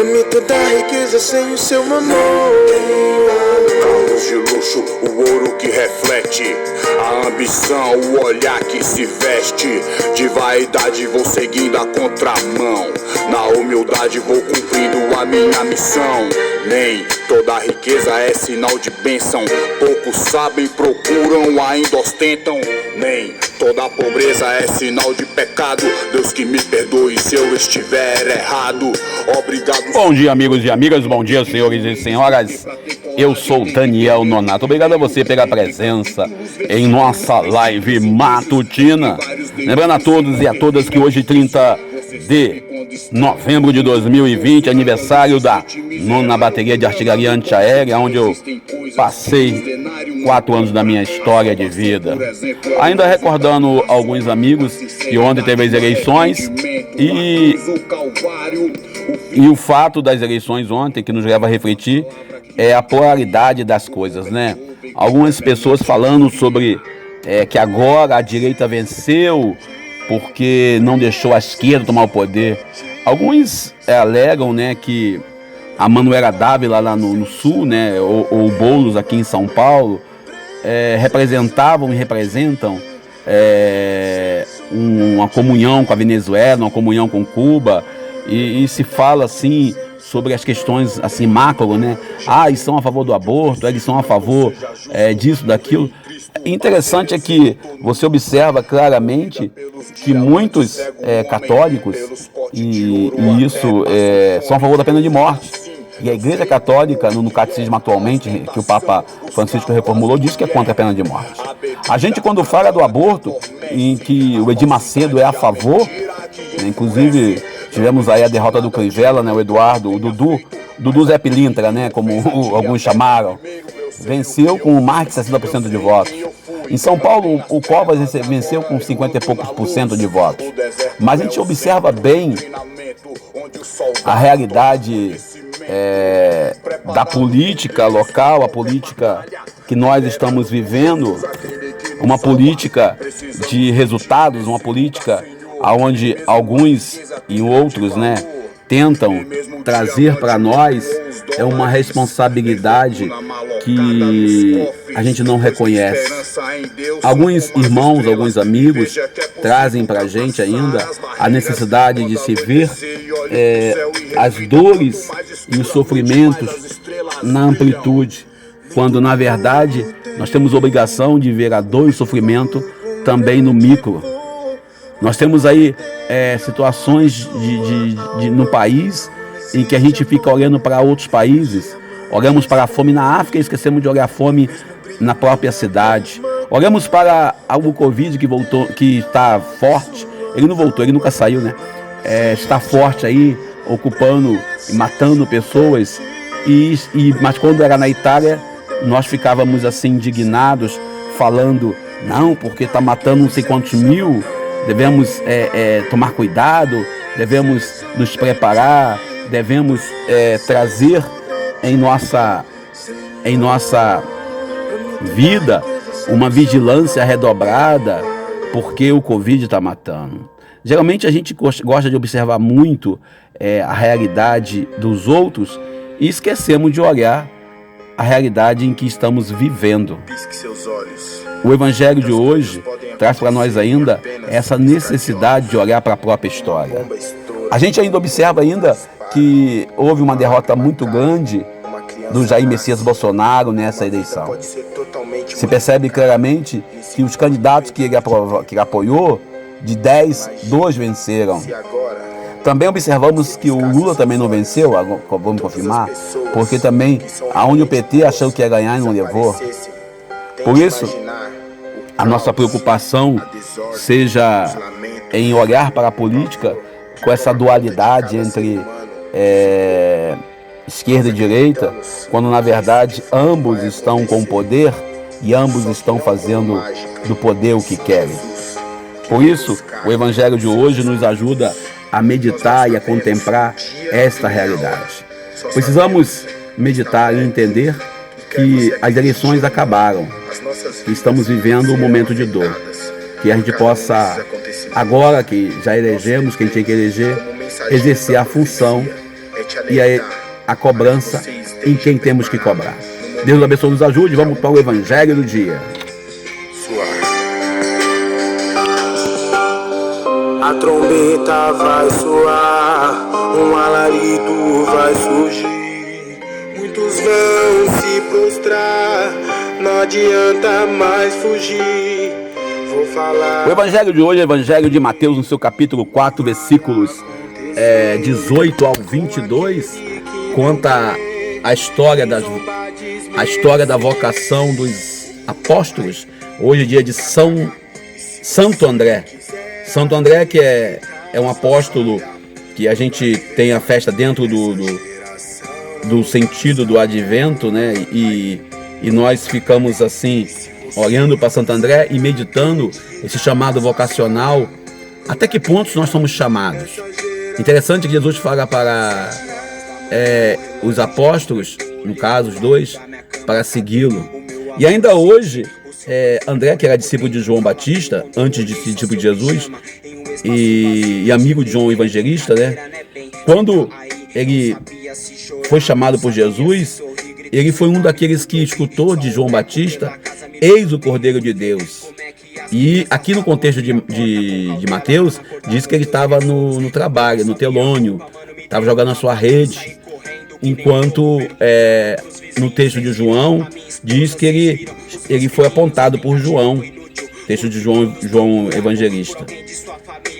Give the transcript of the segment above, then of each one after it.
Dê-me toda a riqueza sem o seu amor. Carros de luxo, o ouro que reflete a ambição, o olhar que se veste de vaidade, vou seguindo a contramão. Na humildade vou cumprindo a minha missão. Nem toda riqueza é sinal de bênção. Poucos sabem, procuram, ainda ostentam. Nem toda pobreza é sinal de pecado. Deus que me perdoe se eu estiver errado. Obrigado. Bom dia, amigos e amigas, bom dia, senhores e senhoras. Eu sou Daniel Nonato. Obrigado a você pela presença em nossa live matutina. Lembrando a todos e a todas que hoje, 30 de novembro de 2020, aniversário da 9ª Bateria de Artilharia Antiaérea, onde eu passei 4 anos da minha história de vida. Ainda recordando alguns amigos que ontem teve as eleições e o fato das eleições ontem que nos leva a refletir é a polaridade das coisas, né? Algumas pessoas falando sobre que agora a direita venceu porque não deixou a esquerda tomar o poder. Alguns alegam, né, que a Manuela Dávila lá no sul, né, ou o Boulos aqui em São Paulo, representavam e representam uma comunhão com a Venezuela, uma comunhão com Cuba, e se fala assim sobre as questões assim macro, né? Eles são a favor do aborto, eles são a favor disso, daquilo. Interessante é que você observa claramente que muitos católicos e isso são a favor da pena de morte. E a Igreja Católica, no catecismo atualmente, que o Papa Francisco reformulou, diz que é contra a pena de morte. A gente, quando fala do aborto, em que o Edir Macedo é a favor, né, inclusive tivemos aí a derrota do Crivella, né, o Eduardo, o Dudu Zé Pilintra, né, como alguns chamaram, venceu com mais de 60% de votos. Em São Paulo, o Covas venceu com 50 e poucos por cento de votos. Mas a gente observa bem a realidade da política local, a política que nós estamos vivendo, uma política de resultados, uma política onde alguns e outros, né, tentam trazer para nós uma responsabilidade que a gente não reconhece. Alguns irmãos, alguns amigos trazem para a gente ainda a necessidade de se ver as dores e os sofrimentos na amplitude, quando na verdade nós temos obrigação de ver a dor e o sofrimento também no micro. Nós temos aí situações no país em que a gente fica olhando para outros países, olhamos para a fome na África e esquecemos de olhar a fome na própria cidade. Olhamos para o Covid que voltou, que está forte. Ele não voltou, ele nunca saiu, né? Está forte aí, ocupando e matando pessoas. Mas quando era na Itália, nós ficávamos assim indignados, falando, não, porque está matando não sei quantos mil, devemos tomar cuidado, devemos nos preparar, devemos trazer em nossa vida uma vigilância redobrada, porque o Covid está matando. Geralmente a gente gosta de observar muito a realidade dos outros e esquecemos de olhar a realidade em que estamos vivendo. O Evangelho de hoje traz para nós ainda essa necessidade de olhar para a própria história. A gente ainda observa ainda que houve uma derrota muito grande do Jair Messias Bolsonaro nessa eleição. Se percebe claramente que os candidatos que ele apoiou, de 10, 2 venceram. Também observamos que o Lula também não venceu, vamos confirmar, porque também aonde o PT achou que ia ganhar não levou. Por isso, a nossa preocupação seja em olhar para a política com essa dualidade entre esquerda e direita, quando na verdade ambos estão com poder e ambos estão fazendo do poder o que querem. Por isso, o Evangelho de hoje nos ajuda a meditar e a contemplar esta realidade. Precisamos meditar e entender que as eleições acabaram, que estamos vivendo um momento de dor, que a gente possa, agora que já elegemos quem tinha que eleger, exercer a função e a cobrança em quem temos que cobrar. Deus abençoe, nos ajude. Vamos para o Evangelho do dia. A trombeta vai soar, um alarido vai surgir. Muitos vão se prostrar, não adianta mais fugir. Vou falar. O Evangelho de hoje é o Evangelho de Mateus, no seu capítulo 4, versículos 18 ao 22, conta a história da vocação dos apóstolos. Hoje é dia de Santo André. Santo André, que é um apóstolo que a gente tem a festa dentro do sentido do advento, né? E nós ficamos assim, olhando para Santo André e meditando esse chamado vocacional. Até que pontos nós somos chamados? Interessante que Jesus fala para os apóstolos, no caso os dois, para segui-lo. E ainda hoje, André, que era discípulo de João Batista, antes de ser discípulo de Jesus, e amigo de João Evangelista, né? Quando ele foi chamado por Jesus, ele foi um daqueles que escutou de João Batista: eis o Cordeiro de Deus. E aqui no contexto de Mateus, diz que ele estava no trabalho, no telônio, estava jogando a sua rede, enquanto no texto de João, diz que ele foi apontado por João, texto de João Evangelista.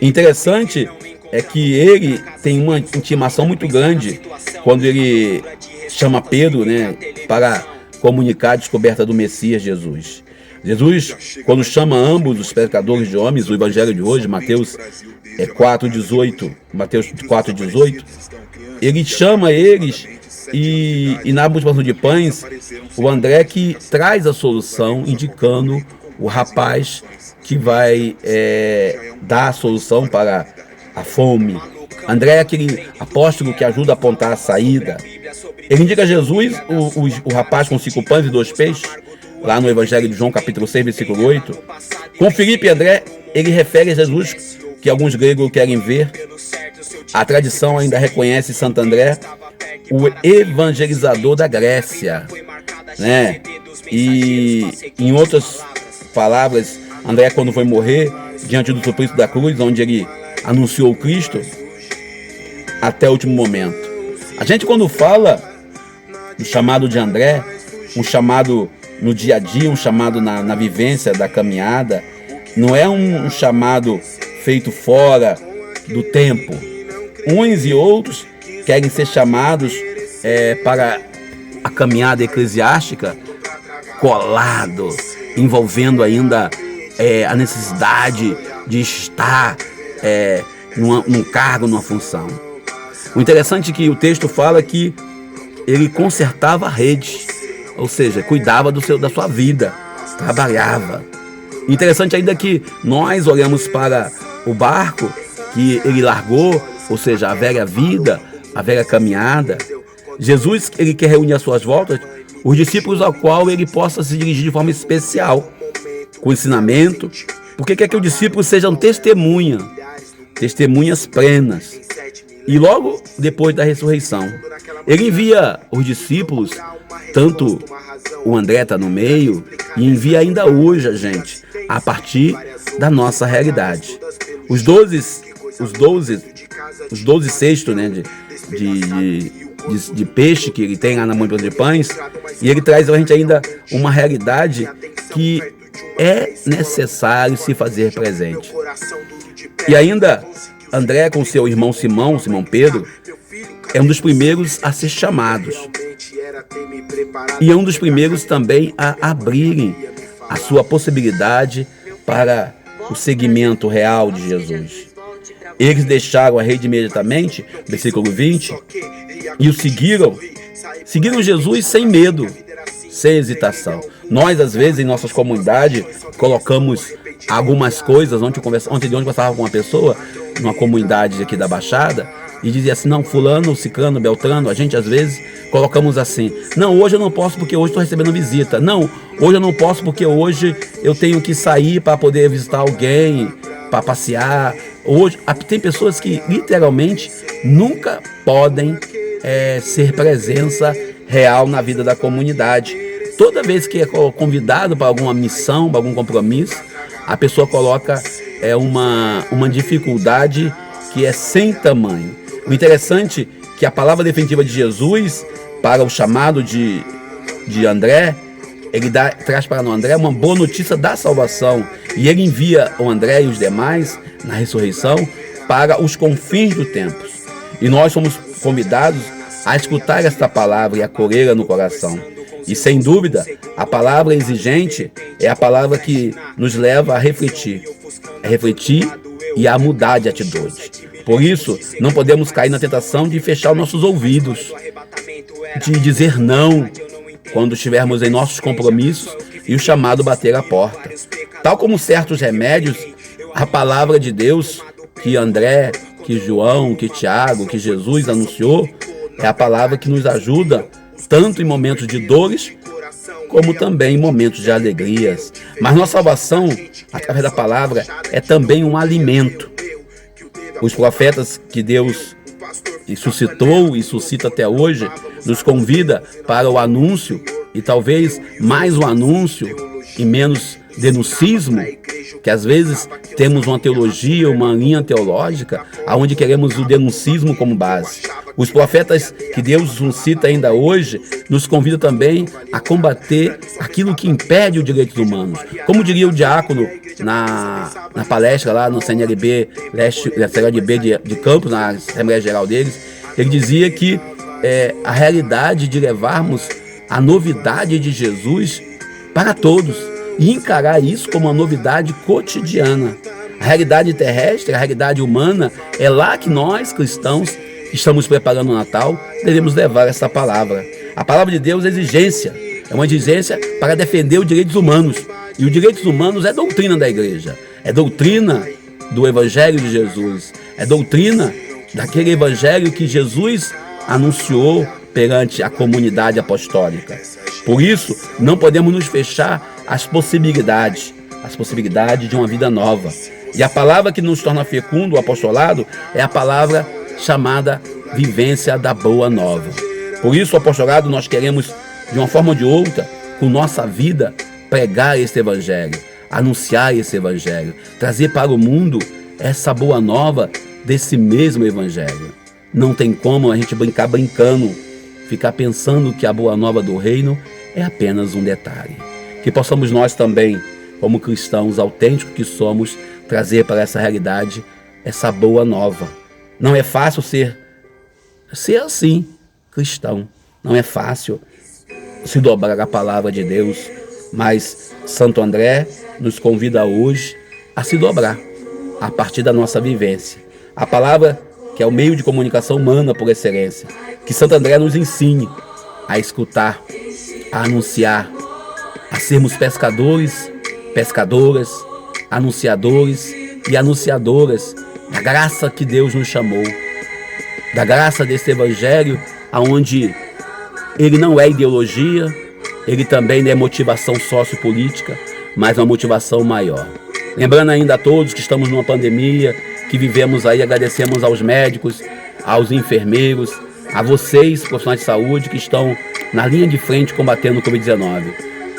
Interessante é que ele tem uma intimação muito grande quando ele chama Pedro, né, para comunicar a descoberta do Messias Jesus. Jesus, quando chama ambos os pescadores de homens, o Evangelho de hoje, Mateus 4,18, ele chama eles e na multiplicação de pães, o André que traz a solução, indicando o rapaz que vai dar a solução para a fome. André é aquele apóstolo que ajuda a apontar a saída. Ele indica a Jesus, o rapaz com 5 pães e 2 peixes, lá no Evangelho de João, capítulo 6, versículo 8. Com Filipe e André, ele refere a Jesus, que alguns gregos querem ver. A tradição ainda reconhece Santo André, o evangelizador da Grécia, né? E em outras palavras, André, quando foi morrer, diante do suplício da cruz, onde ele anunciou o Cristo, até o último momento. A gente, quando fala do chamado de André, um chamado no dia a dia, um chamado na vivência da caminhada, não é um chamado feito fora do tempo. Uns e outros querem ser chamados para a caminhada eclesiástica colado, envolvendo ainda a necessidade de estar num cargo, numa função. O interessante é que o texto fala que ele consertava a rede, ou seja, cuidava da sua vida, trabalhava. Interessante ainda que nós olhamos para o barco que ele largou, ou seja, a velha vida, a velha caminhada. Jesus, ele quer reunir às suas voltas os discípulos ao qual ele possa se dirigir de forma especial, com ensinamento, porque quer que os discípulos sejam testemunhas plenas. E logo depois da ressurreição, ele envia os discípulos, tanto o André está no meio, e envia ainda hoje a gente, a partir da nossa realidade. Os 12 cestos, né, de peixe que ele tem lá na multiplicação de pães, e ele traz a gente ainda uma realidade que é necessário se fazer presente. E ainda André, com seu irmão Simão Pedro, é um dos primeiros a ser chamados. E é um dos primeiros também a abrirem a sua possibilidade para o seguimento real de Jesus. Eles deixaram a rede imediatamente, versículo 20, e o seguiram Jesus sem medo, sem hesitação. Nós, às vezes, em nossas comunidades, colocamos algumas coisas. Ontem de onde passava com uma pessoa, numa comunidade aqui da Baixada, e dizia assim: não, fulano, ciclano, beltrano. A gente, às vezes, colocamos assim: não, hoje eu não posso porque hoje estou recebendo visita. Não, hoje eu não posso porque hoje eu tenho que sair para poder visitar alguém, para passear. Hoje, tem pessoas que, literalmente, nunca podem ser presença real na vida da comunidade. Toda vez que é convidado para alguma missão, para algum compromisso, a pessoa coloca uma dificuldade que é sem tamanho. O interessante é que a palavra definitiva de Jesus para o chamado de André, ele traz para o André uma boa notícia da salvação, e ele envia o André e os demais na ressurreição para os confins do tempo. E nós somos convidados a escutar esta palavra e acolhê-la no coração. E sem dúvida, a palavra exigente é a palavra que nos leva a refletir e a mudar de atitude. Por isso, não podemos cair na tentação de fechar os nossos ouvidos, de dizer não quando estivermos em nossos compromissos e o chamado bater a porta. Tal como certos remédios, a palavra de Deus que André, que João, que Tiago, que Jesus anunciou, é a palavra que nos ajuda tanto em momentos de dores, como também em momentos de alegrias. Mas nossa salvação, através da palavra, é também um alimento. Os profetas que Deus suscitou e suscita até hoje, nos convida para o anúncio, e talvez mais o anúncio e menos denuncismo, que às vezes temos uma teologia, uma linha teológica, onde queremos o denuncismo como base. Os profetas que Deus suscita ainda hoje nos convidam também a combater aquilo que impede os direitos humanos. Como diria o diácono na palestra lá no CNLB, de Campos, na Assembleia Geral deles, ele dizia que a realidade de levarmos a novidade de Jesus para todos e encarar isso como uma novidade cotidiana. A realidade terrestre, a realidade humana, é lá que nós, cristãos, estamos preparando o Natal, devemos levar essa palavra. A palavra de Deus é exigência, é uma exigência para defender os direitos humanos. E os direitos humanos é doutrina da igreja, é doutrina do Evangelho de Jesus, é doutrina daquele Evangelho que Jesus anunciou perante a comunidade apostólica. Por isso, não podemos nos fechar às possibilidades de uma vida nova. E a palavra que nos torna fecundo, o apostolado, é a palavra chamada vivência da boa nova. Por isso, o apostolado, nós queremos, de uma forma ou de outra, com nossa vida, pregar esse evangelho, anunciar esse evangelho, trazer para o mundo essa boa nova desse mesmo evangelho. Não tem como a gente brincar brincando, ficar pensando que a boa nova do reino é apenas um detalhe. Que possamos nós também, como cristãos autênticos que somos, trazer para essa realidade essa boa nova. Não é fácil ser assim, cristão. Não é fácil se dobrar a palavra de Deus, mas Santo André nos convida hoje a se dobrar a partir da nossa vivência. A palavra que é o meio de comunicação humana por excelência. Que Santo André nos ensine a escutar, a anunciar, a sermos pescadores, pescadoras, anunciadores e anunciadoras da graça que Deus nos chamou, da graça desse evangelho, aonde ele não é ideologia, ele também não é motivação sociopolítica, mas uma motivação maior. Lembrando ainda a todos que estamos numa pandemia, que vivemos aí, agradecemos aos médicos, aos enfermeiros, a vocês, profissionais de saúde, que estão na linha de frente combatendo o Covid-19.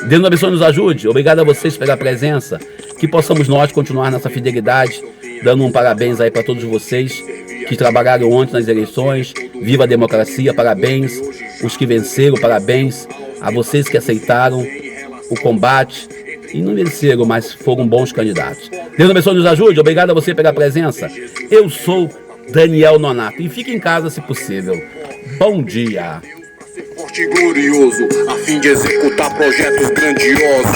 Deus nos abençoe e nos ajude. Obrigado a vocês pela presença. Que possamos nós continuar nessa fidelidade, dando um parabéns aí para todos vocês que trabalharam ontem nas eleições. Viva a democracia, parabéns. Os que venceram, parabéns. A vocês que aceitaram o combate e não venceram, mas foram bons candidatos. Deus abençoe e nos ajude. Obrigado a você pela presença. Eu sou Daniel Nonato e fique em casa se possível. Bom dia. Forte e glorioso, a fim de executar projetos grandiosos.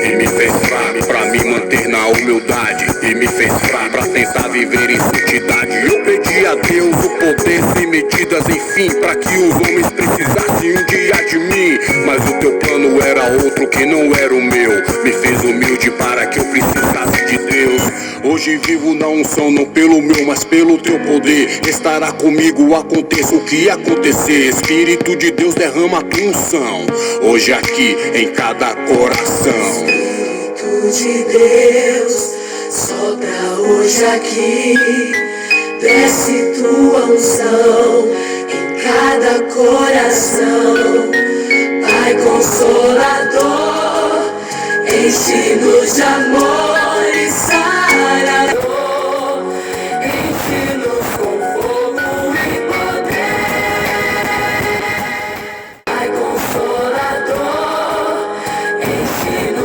E me fez fraco pra me manter na humildade. E me fez fraco pra tentar viver em santidade. Eu pedi a Deus o poder sem medidas, enfim, pra que os homens precisassem um dia de mim. Mas o teu plano era outro que não era o meu. Me fez humilde para que eu precisasse de Deus. Hoje vivo na unção, não pelo meu, mas pelo teu poder. Estará comigo, aconteça o que acontecer. Espírito de Deus derrama a tua unção, hoje aqui em cada coração. Espírito de Deus, sopra hoje aqui, desce tua unção em cada coração. Pai Consolador, enche-nos de amor e sarador, enche-nos com fogo e poder. Pai Consolador, enche-nos